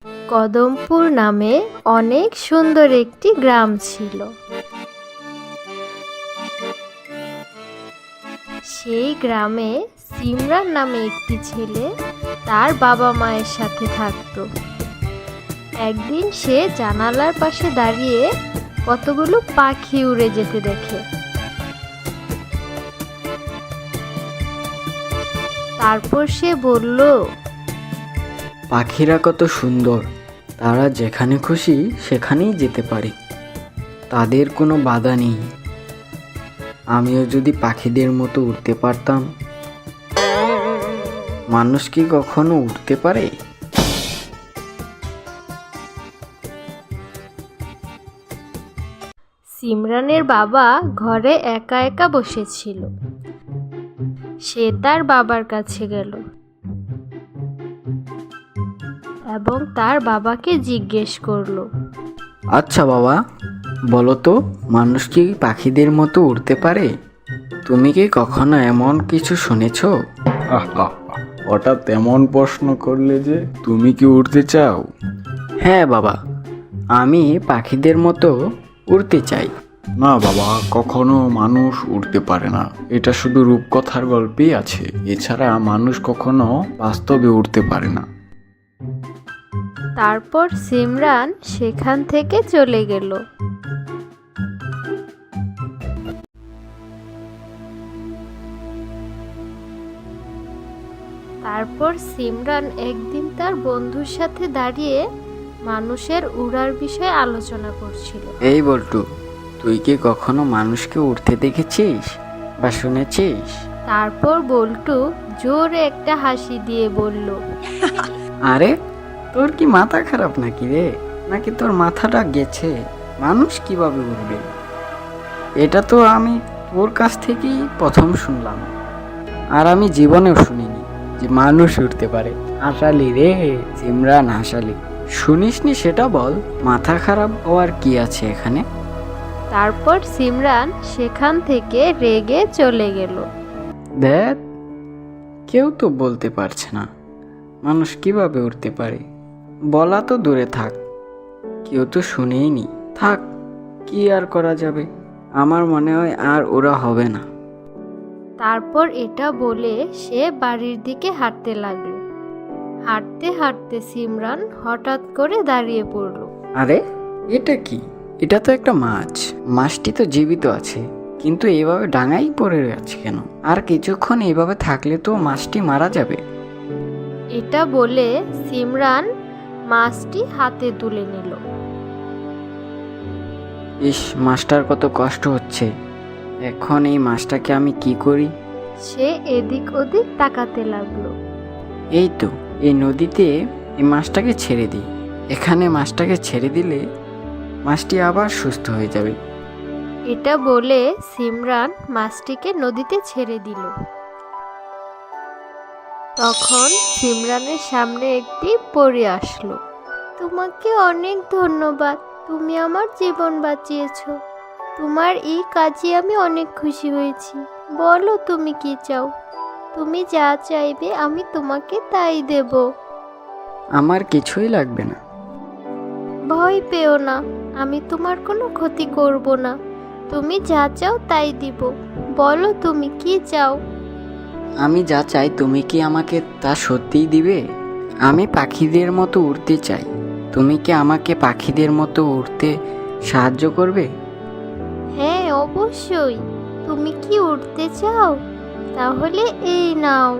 কদমপুর নামে অনেক সুন্দর একটি গ্রাম ছিল। সেই গ্রামে সিমরান নামে একটি ছেলে তার বাবা মায়ের সাথে থাকত। একদিন সে জানালার পাশে দাঁড়িয়ে কতগুলো পাখি উড়ে যেতে দেখে। তারপর সে বলল, পাখিরা কত সুন্দর, তারা যেখানে খুশি সেখানেই যেতে পারে, তাদের কোনো বাধা নেই। আমিও যদি পাখিদের মতো উড়তে পারতাম। মানুষ কি কখনো উড়তে পারে? সিমরানের বাবা ঘরে একা একা বসেছিল। সে তার বাবার কাছে গেল এবং তার বাবাকে জিজ্ঞেস করলো, আচ্ছা বাবা, বলো তো, মানুষ কি পাখিদের মতো উড়তে পারে? তুমি কি কখনো এমন কিছু শুনেছো? হঠাৎ এমন প্রশ্ন করলে যে, তুমি কি উঠতে চাও? হ্যাঁ বাবা, আমি পাখিদের মতো উড়তে চাই। না বাবা, কখনো মানুষ উঠতে পারে না, এটা শুধু রূপকথার গল্পেই আছে। এছাড়া মানুষ কখনো বাস্তবে উঠতে পারে না। তারপর সিমরান সেখান থেকে চলে গেল। তারপর সিমরান একদিন তার বন্ধুর সাথে দাঁড়িয়ে মানুষের উড়ার বিষয়ে আলোচনা করছিল। এই বল্টু, তুই কি কখনো মানুষকে উড়তে দেখেছিস বা শুনেছিস? তারপর বল্টু জোরে একটা হাসি দিয়ে বলল, আরে, তোর কি মাথা খারাপ নাকি রে? নাকি তোর মাথাটা গেছে? মানুষ কিভাবে উড়বে? এটা তো আমি তোর কাছ থেকেই প্রথম শুনলাম, আর আমি জীবনেও শুনিনি যে মানুষ উড়তে পারে। হাসালি রে সিমরান, হাসালি। শুনিসনি সেটা বল, মাথা খারাপ হওয়ার কি আছে এখানে? তারপর সিমরান সেখান থেকে রেগে চলে গেল। দেখ, কেউ তো বলতে পারছে না মানুষ কিভাবে উড়তে পারে। বলা তো দূরে থাক, কেউ তো শুনেইনি। থাক, কি আর করা যাবে, আমার মনে হয় আর ওরা হবে না। তারপর এটা বলে সে বাড়ির দিকে হাঁটতে লাগলো। হাঁটতে হাঁটতে সিমরান হঠাৎ করে দাঁড়িয়ে পড়ল। আরে, এটা কি? এটা তো একটা মাছ। মাছটি তো জীবিত আছে, কিন্তু এইভাবে ডাঙাই পড়ে আছে কেন? আর কিছুক্ষণ এইভাবে থাকলে তো মাছটি মারা যাবে। এটা বলে সিমরান মাছটি হাতে তুলে নিল। ইস, মাছটার কত কষ্ট হচ্ছে। এখন এই মাছটাকে আমি কি করি? সে এদিক ওদিক তাকাতে লাগলো। এই তো, এই নদীতে এই মাছটাকে ছেড়ে দিই। এখানে মাছটাকে ছেড়ে দিলে মাছটি আবার সুস্থ হয়ে যাবে। এটা বলে সিমরান মাছটিকে নদীতে ছেড়ে দিল। তখন সিমরানের সামনে একটি পরী আসলো। তোমাকে অনেক ধন্যবাদ, তুমি আমার জীবন বাঁচিয়েছো। তোমার এই কাজে আমি অনেক খুশি হয়েছি। বলো তুমি কি চাও? তুমি যা চাইবে আমি তোমাকে তাই দেব। আমার কিছুই লাগবে না। ভয় পেও না, আমি তোমার কোনো ক্ষতি করব না। তুমি যা চাও তাই দিব। বলো তুমি কি চাও? আমি যা চাই তুমি কি আমাকে তা সত্যিই দিবে? আমি পাখিদের মতো উড়তে চাই। তুমি কি আমাকে পাখিদের মতো উড়তে সাহায্য করবে? হ্যাঁ, অবশ্যই। তুমি কি উঠতে চাও? তাহলে এই নাও।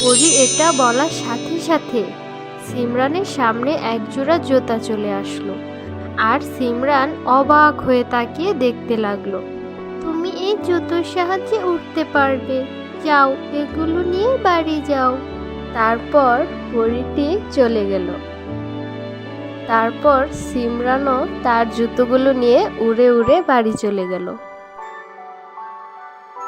পরী এটা বলার সাথে সাথে সিমরানের সামনে একজোড়া জুতা চলে আসলো। আর সিমরান অবাক হয়ে তাকিয়ে দেখতে লাগলো। তুমি এই জুতোর সাহায্যে উঠতে পারবে। যাও, এগুলো নিয়ে বাড়ি যাও। তারপর পরীটি চলে গেল। তারপর সিমরানও তার জুতোগুলো নিয়ে উড়ে উড়ে বাড়ি চলে গেল।